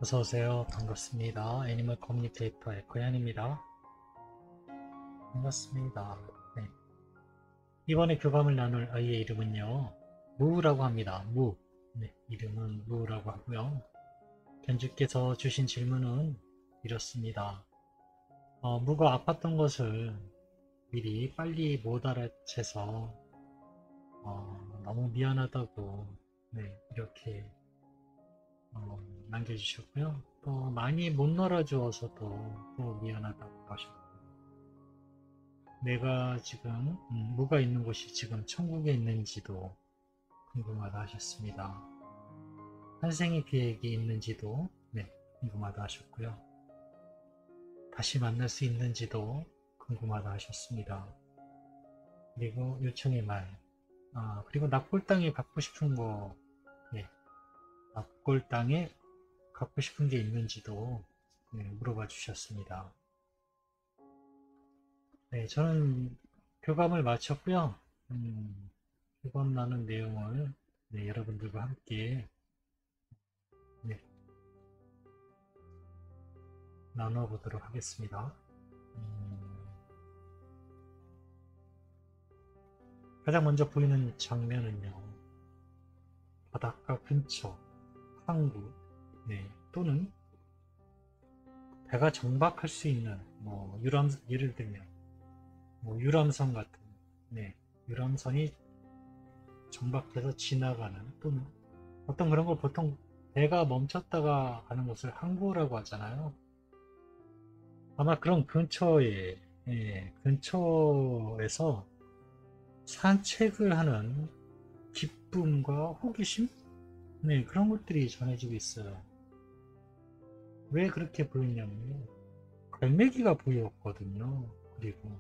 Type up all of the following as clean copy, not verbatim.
어서오세요. 반갑습니다. 애니멀 커뮤니케이터의 고양입니다. 반갑습니다. 네. 이번에 교감을 나눌 아이의 이름은요, 무라고 합니다. 무. 네, 이름은 무라고 하고요. 견주께서 주신 질문은 이렇습니다. 무가 아팠던 것을 미리 빨리 못 알아채서 너무 미안하다고 이렇게 남겨주셨고요. 또 많이 못 놀아주어서도 또 미안하다고 하셨고, 내가 지금 무가 있는 곳이 지금 천국에 있는지도 궁금하다 하셨습니다. 환생의 계획이 있는지도 궁금하다 하셨고요. 다시 만날 수 있는지도 궁금하다 하셨습니다. 그리고 요청의 말, 그리고 납골당에 갖고 싶은 거, 납골당에 갖고 싶은 게 있는지도 물어봐 주셨습니다. 네, 저는 교감을 마쳤고요. 교감 나눈 내용을 여러분들과 함께 네, 나눠보도록 하겠습니다. 가장 먼저 보이는 장면은요, 바닷가 근처 항구 또는 배가 정박할 수 있는 예를 들면 유람선 같은 유람선이 정박해서 지나가는 또는 어떤 그런 걸 보통 배가 멈췄다가 가는 곳을 항구라고 하잖아요. 아마 그런 근처에서 산책을 하는 기쁨과 호기심? 그런 것들이 전해지고 있어요. 왜 그렇게 보이냐면요. 갈매기가 보였거든요. 그리고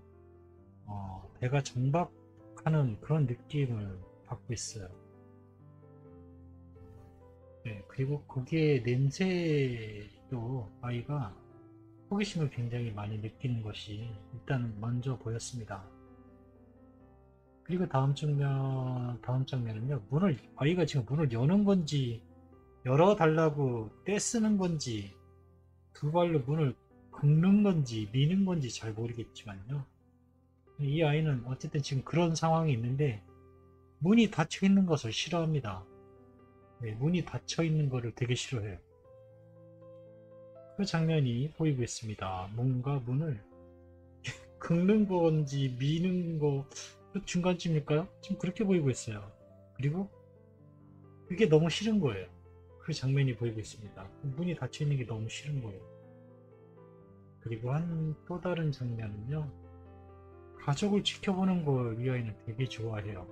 배가 정박하는 그런 느낌을 받고 있어요. 그리고 거기에 냄새도 아이가 호기심을 굉장히 많이 느끼는 것이 일단 먼저 보였습니다. 그리고 다음 장면은요, 아이가 지금 문을 여는 건지, 열어달라고 떼쓰는 건지, 두 발로 문을 긁는 건지, 미는 건지 잘 모르겠지만요. 이 아이는 어쨌든 지금 그런 상황이 있는데, 문이 닫혀 있는 것을 싫어합니다. 문이 닫혀 있는 것을 되게 싫어해요. 그 장면이 보이고 있습니다. 뭔가 문을 긁는 건지 미는 거 중간쯤일까요? 지금 그렇게 보이고 있어요. 그리고 그게 너무 싫은 거예요. 그 장면이 보이고 있습니다. 문이 닫혀 있는 게 너무 싫은 거예요. 그리고 또 다른 장면은요. 가족을 지켜보는 걸 이 아이는 되게 좋아해요.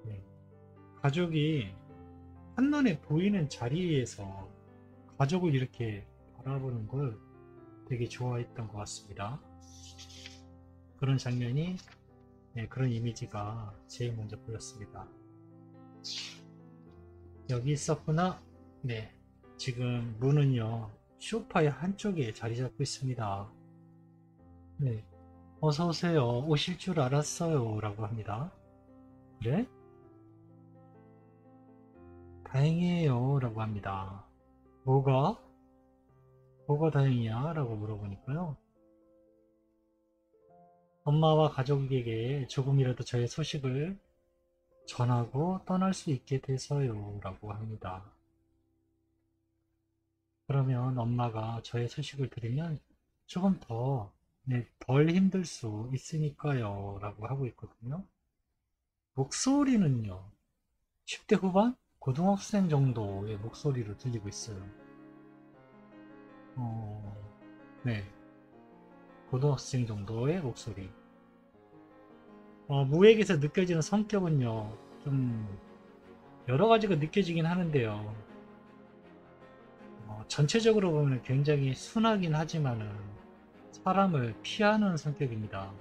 네. 가족이 한눈에 보이는 자리에서 가족을 이렇게 바라보는 걸 되게 좋아했던 것 같습니다. 그런 장면이 그런 이미지가 제일 먼저 보였습니다. 여기 있었구나. 네, 지금 문은요 소파의 한쪽에 자리 잡고 있습니다. 네, 어서 오세요. 오실 줄 알았어요. 라고 합니다. 그래? 다행이에요. 라고 합니다. 뭐가? 뭐가 다행이야? 라고 물어보니까요. 엄마와 가족에게 조금이라도 저의 소식을 전하고 떠날 수 있게 돼서요. 라고 합니다. 그러면 엄마가 저의 소식을 들으면 조금 덜 힘들 수 있으니까요. 라고 하고 있거든요. 목소리는요, 10대 후반? 고등학생 정도의 목소리로 들리고 있어요. 어, 네. 고등학생 정도의 목소리. 무에게서 느껴지는 성격은요, 좀 여러 가지가 느껴지긴 하는데요. 전체적으로 보면 굉장히 순하긴 하지만은 사람을 피하는 성격입니다.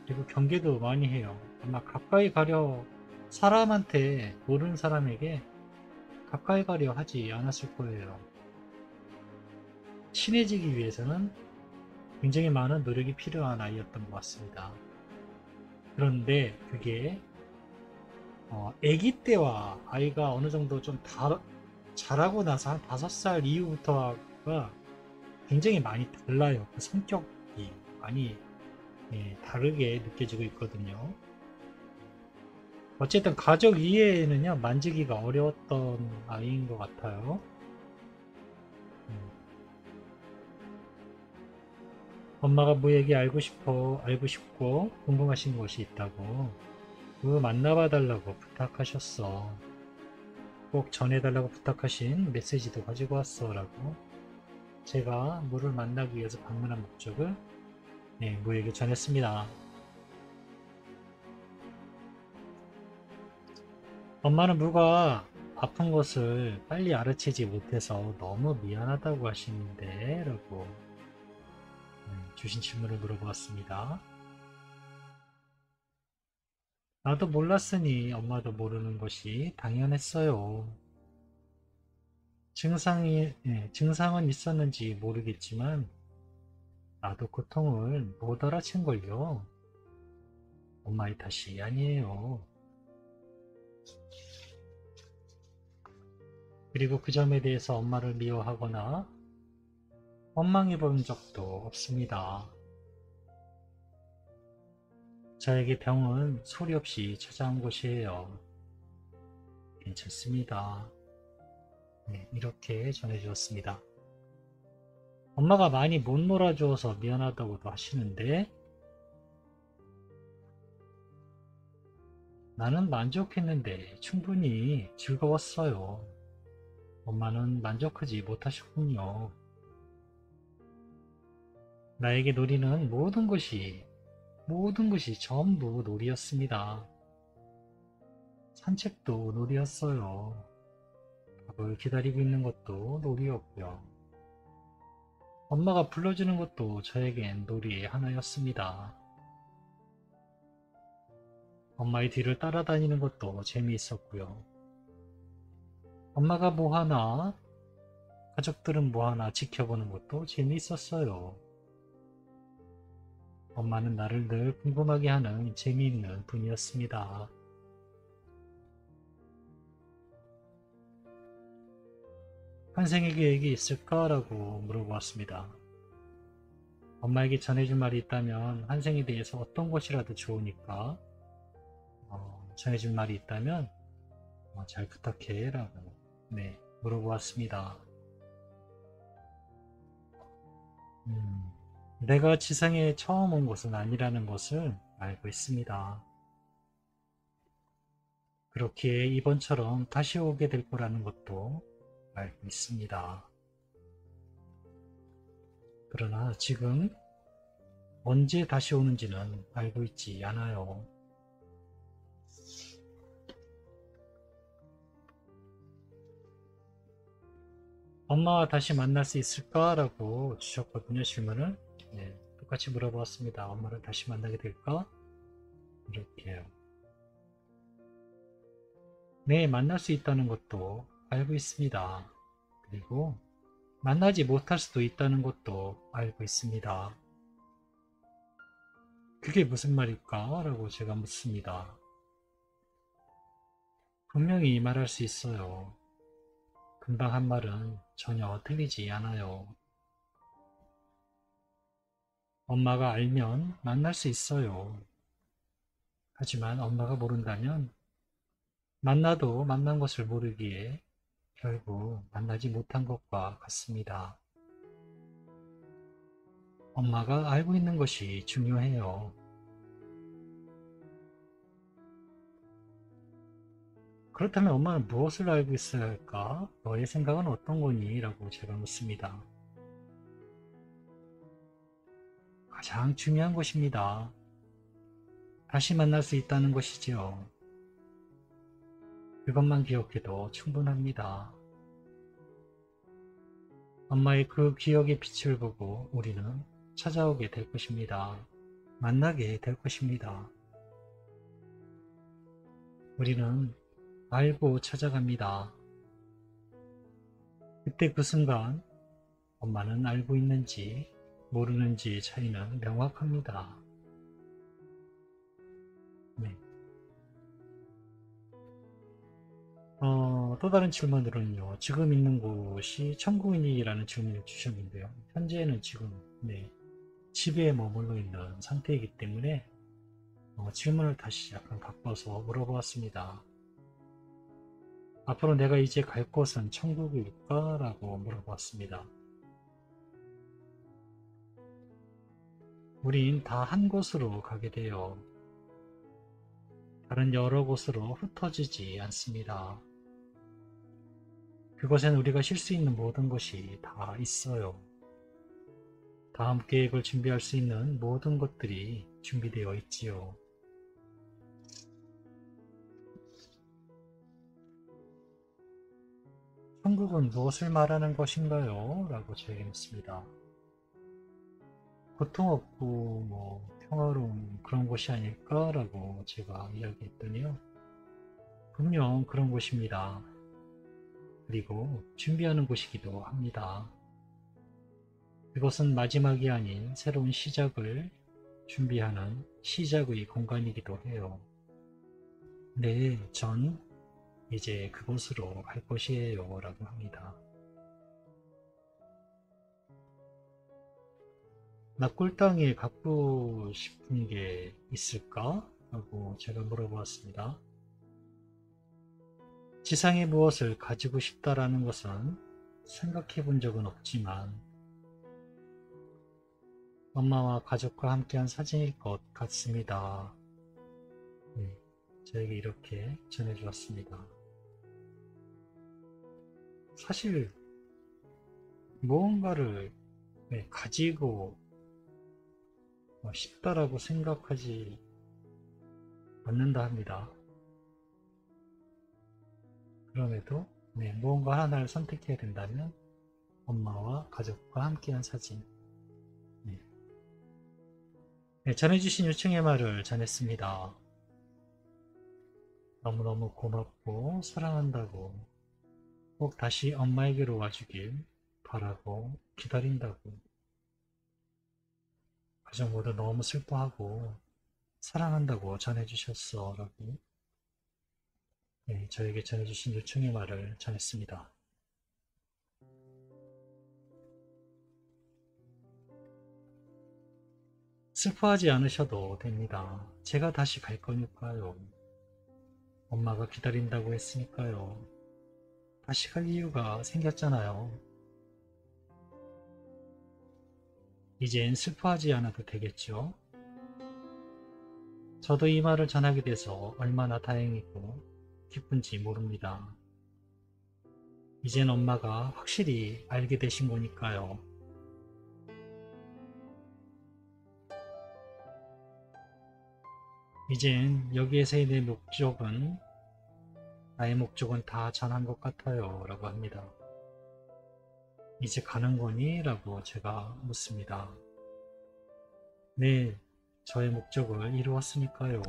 그리고 경계도 많이 해요. 아마 가까이 가려 사람한테 모르는 사람에게 가까이 가려 하지 않았을 거예요. 친해지기 위해서는 굉장히 많은 노력이 필요한 아이였던 것 같습니다. 그런데 그게 아기 때와 아이가 어느 정도 좀 자라고 나서 한 5살 이후부터가 굉장히 많이 달라요. 그 성격이 많이 다르게 느껴지고 있거든요. 어쨌든 가족 이해에는요, 만지기가 어려웠던 아이인 것 같아요. 음. 엄마가 뭐 얘기 알고 싶고 궁금하신 것이 있다고 그 만나봐 달라고 부탁하셨어. 꼭 전해달라고 부탁하신 메시지도 가지고 왔어 라고 제가 무를 만나기 위해서 방문한 목적을 무에게 전했습니다. 엄마는 무가 아픈 것을 빨리 알아채지 못해서 너무 미안하다고 하시는데 라고 주신 질문을 물어보았습니다. 나도 몰랐으니 엄마도 모르는 것이 당연했어요. 증상은 있었는지 모르겠지만 나도 고통을 못 알아챈 걸요. 엄마의 탓이 아니에요. 그리고 그 점에 대해서 엄마를 미워하거나 원망해 본 적도 없습니다. 저에게 병은 소리 없이 찾아온 것이에요. 괜찮습니다. 이렇게 전해주었습니다. 엄마가 많이 못 놀아주어서 미안하다고도 하시는데 나는 만족했는데 충분히 즐거웠어요. 엄마는 만족하지 못하셨군요. 나에게 놀이는 모든 것이 전부 놀이였습니다. 산책도 놀이였어요. 밥을 기다리고 있는 것도 놀이였고요. 엄마가 불러주는 것도 저에겐 놀이의 하나였습니다. 엄마의 뒤를 따라다니는 것도 재미있었고요. 엄마가 뭐하나, 가족들은 뭐하나 지켜보는 것도 재미있었어요. 엄마는 나를 늘 궁금하게 하는 재미있는 분이었습니다. 환생의 계획이 있을까? 라고 물어보았습니다. 엄마에게 전해줄 말이 있다면 환생에 대해서 어떤 것이라도 좋으니까 전해줄 말이 있다면 잘 부탁해 라고 물어보았습니다. 내가 지상에 처음 온 것은 아니라는 것을 알고 있습니다. 그렇기에 이번처럼 다시 오게 될 거라는 것도 알고 있습니다. 그러나 지금 언제 다시 오는지는 알고 있지 않아요. 엄마와 다시 만날 수 있을까? 라고 주셨거든요, 질문을. 똑같이 물어보았습니다. 엄마를 다시 만나게 될까? 이렇게요. 네, 만날 수 있다는 것도 알고 있습니다. 그리고 만나지 못할 수도 있다는 것도 알고 있습니다. 그게 무슨 말일까? 라고 제가 묻습니다. 분명히 말할 수 있어요. 금방 한 말은 전혀 틀리지 않아요. 엄마가 알면 만날 수 있어요. 하지만 엄마가 모른다면 만나도 만난 것을 모르기에 결국 만나지 못한 것과 같습니다. 엄마가 알고 있는 것이 중요해요. 그렇다면 엄마는 무엇을 알고 있어야 할까? 너의 생각은 어떤 거니? 라고 제가 묻습니다. 가장 중요한 것입니다. 다시 만날 수 있다는 것이지요. 그것만 기억해도 충분합니다. 엄마의 그 기억의 빛을 보고 우리는 찾아오게 될 것입니다. 만나게 될 것입니다. 우리는 알고 찾아갑니다. 그때 그 순간 엄마는 알고 있는지 모르는지 차이는 명확합니다. 또 다른 질문으로는요. 지금 있는 곳이 천국이라는 질문을 주셨는데요. 현재는 지금 네, 집에 머물러 있는 상태이기 때문에 질문을 다시 약간 바꿔서 물어보았습니다. 앞으로 내가 이제 갈 곳은 천국일까? 라고 물어보았습니다. 우린 다 한 곳으로 가게 돼요. 다른 여러 곳으로 흩어지지 않습니다. 그곳엔 우리가 쉴 수 있는 모든 것이 다 있어요. 다음 계획을 준비할 수 있는 모든 것들이 준비되어 있지요. 천국은 무엇을 말하는 것인가요? 라고 저에게 묻습니다. 고통 없고 평화로운 그런 곳이 아닐까? 라고 제가 이야기했더니요. 분명 그런 곳입니다. 그리고 준비하는 곳이기도 합니다. 그것은 마지막이 아닌 새로운 시작을 준비하는 시작의 공간이기도 해요. 네, 전 이제 그곳으로 갈 것이에요. 라고 합니다. 나 꿀땅에 갖고 싶은 게 있을까? 라고 제가 물어보았습니다. 지상에 무엇을 가지고 싶다라는 것은 생각해 본 적은 없지만 엄마와 가족과 함께한 사진일 것 같습니다. 네, 저에게 이렇게 전해주었습니다. 사실 무언가를 가지고 싶다라고 생각하지 않는다 합니다. 그럼에도 무언가 하나를 선택해야 된다면 엄마와 가족과 함께한 사진. 전해주신 요청의 말을 전했습니다. 너무너무 고맙고 사랑한다고 꼭 다시 엄마에게로 와주길 바라고 기다린다고 가족 모두 너무 슬퍼하고 사랑한다고 전해주셨어 라고 저에게 전해주신 요청의 말을 전했습니다. 슬퍼하지 않으셔도 됩니다. 제가 다시 갈 거니까요. 엄마가 기다린다고 했으니까요. 다시 갈 이유가 생겼잖아요. 이젠 슬퍼하지 않아도 되겠죠? 저도 이 말을 전하게 돼서 얼마나 다행이고 기쁜지 모릅니다. 이젠 엄마가 확실히 알게 되신 거니까요. 이젠 여기에서의 나의 목적은 다 전한 것 같아요. 라고 합니다. 이제 가는 거니? 라고 제가 묻습니다. 네, 저의 목적을 이루었으니까요.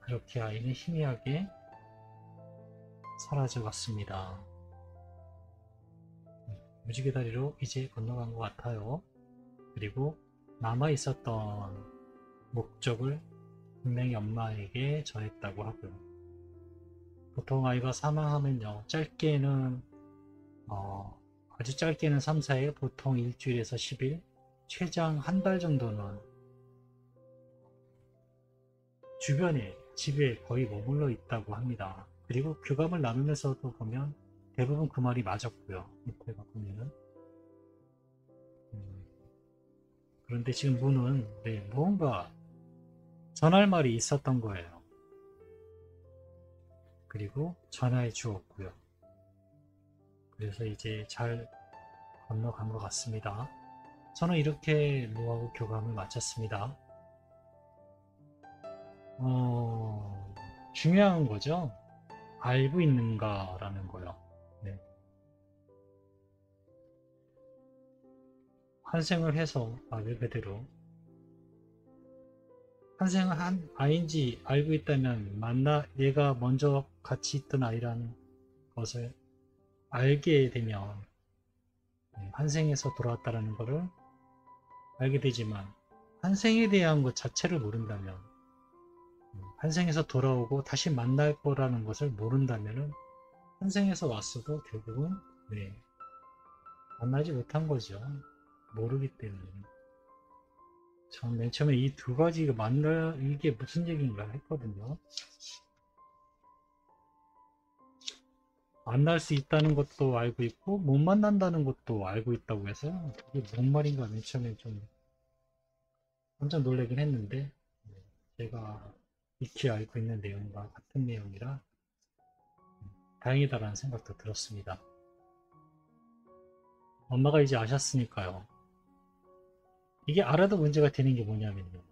그렇게 아이는 희미하게 사라져 갔습니다. 무지개 다리로 이제 건너간 것 같아요. 그리고 남아 있었던 목적을 분명히 엄마에게 전했다고 하고요. 보통 아이가 사망하면요, 짧게는 아주 짧게는 3, 4일, 보통 일주일에서 10일, 최장 한 달 정도는 주변에 집에 거의 머물러 있다고 합니다. 그리고 교감을 나누면서도 보면 대부분 그 말이 맞았고요. 밑에 보면은 그런데 지금 문은 무언가 전할 말이 있었던 거예요. 그리고 전화해 주었고요. 그래서 이제 잘 건너간 것 같습니다. 저는 이렇게 노하우 교감을 마쳤습니다. 중요한 거죠. 알고 있는가라는 거요. 네. 환생을 해서 말 그대로 환생을 한 아이인지 알고 있다면 얘가 먼저 같이 있던 아이라는 것을 알게 되면 환생해서 돌아왔다라는 것을 알게 되지만 환생에 대한 것 자체를 모른다면 환생에서 돌아오고 다시 만날 거라는 것을 모른다면은 환생에서 왔어도 결국은 네, 만나지 못한 거죠. 모르기 때문에. 전 맨 처음에 이 두 가지가 이게 무슨 얘기인가 했거든요. 만날 수 있다는 것도 알고 있고 못 만난다는 것도 알고 있다고 해서 이게 뭔 말인가 맨 처음에 좀 깜짝 놀라긴 했는데 네, 제가 익히 알고 있는 내용과 같은 내용이라 다행이다라는 생각도 들었습니다. 엄마가 이제 아셨으니까요. 이게 알아도 문제가 되는 게 뭐냐면요.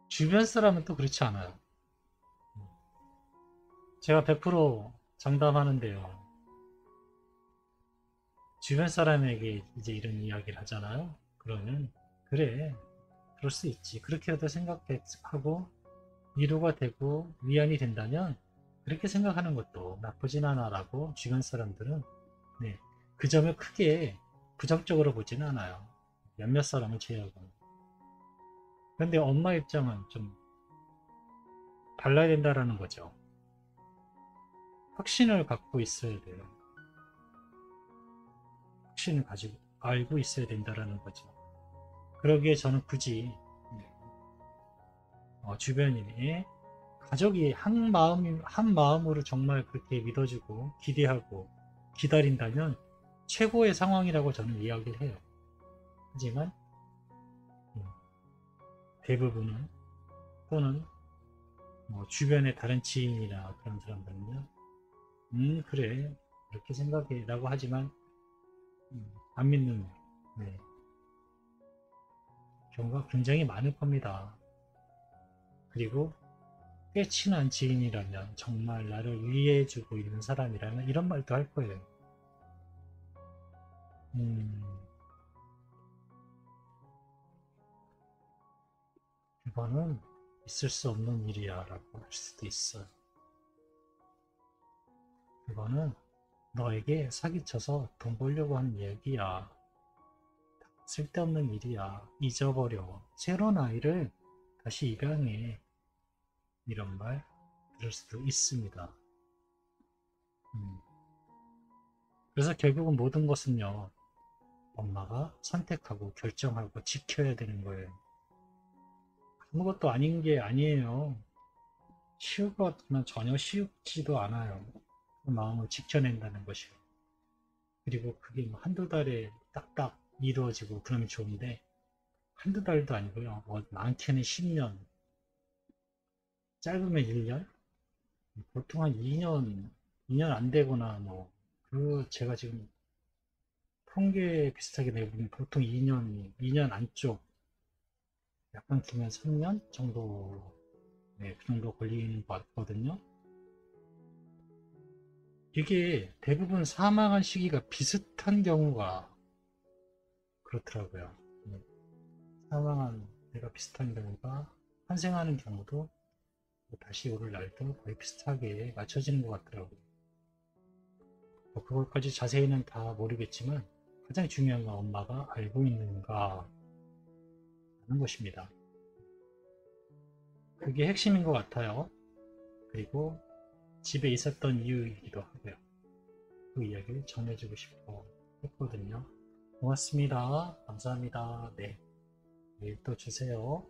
주변 사람은 또 그렇지 않아요. 제가 100% 장담하는데요. 주변 사람에게 이제 이런 이야기를 하잖아요. 그러면 그래, 그럴 수 있지. 그렇게라도 생각하고 위로가 되고 위안이 된다면 그렇게 생각하는 것도 나쁘진 않아라고 주변 사람들은 네, 그 점을 크게 부정적으로 보지는 않아요. 몇몇 사람을 제외하고. 그런데 엄마 입장은 좀 달라야 된다라는 거죠. 확신을 갖고 있어야 돼요. 확신을 가지고 알고 있어야 된다라는 거죠. 그러기에 저는 굳이 주변인의 가족이 한 마음으로 정말 그렇게 믿어주고 기대하고 기다린다면 최고의 상황이라고 저는 이야기를 해요. 하지만 음, 대부분은 또는 뭐 주변의 다른 지인이나 그런 사람들은요, 그래 그렇게 생각해 라고 하지만 안 믿는 네, 경우가 굉장히 많을 겁니다. 그리고 꽤 친한 지인이라면 정말 나를 위해주고 있는 사람이라면 이런 말도 할 거예요. 음, 이거는 있을 수 없는 일이야 라고 할 수도 있어요. 이거는 너에게 사기쳐서 돈 벌려고 하는 얘기야. 쓸데없는 일이야. 잊어버려. 새로운 아이를 다시 입양해. 이런 말 들을 수도 있습니다. 음. 그래서 결국은 모든 것은요, 엄마가 선택하고 결정하고 지켜야 되는 거예요. 아무것도 아닌 게 아니에요. 쉬울 것 같지만 전혀 쉽지도 않아요. 그 마음을 지켜낸다는 것이. 그리고 그게 뭐 한두 달에 딱딱 이루어지고 그러면 좋은데, 한두 달도 아니고요. 뭐 많게는 10년, 짧으면 1년, 보통 한 2년 안 되거나 뭐, 제가 지금 통계 비슷하게 내보면 보통 2년 안쪽, 약간 길면 3년 정도, 네, 그 정도 걸리는 것 같거든요. 이게 대부분 사망한 시기가 비슷한 경우가 그렇더라고요. 네, 사망한 데가 비슷한 경우가 환생하는 경우도 다시 오를 날도 거의 비슷하게 맞춰지는 것 같더라고요. 뭐 그것까지 자세히는 다 모르겠지만 가장 중요한 건 엄마가 알고 있는가 하는 것입니다. 그게 핵심인 것 같아요. 그리고 집에 있었던 이유이기도 하고요. 그 이야기를 전해주고 싶어 했거든요. 고맙습니다. 감사합니다. 네, 내일 또 주세요.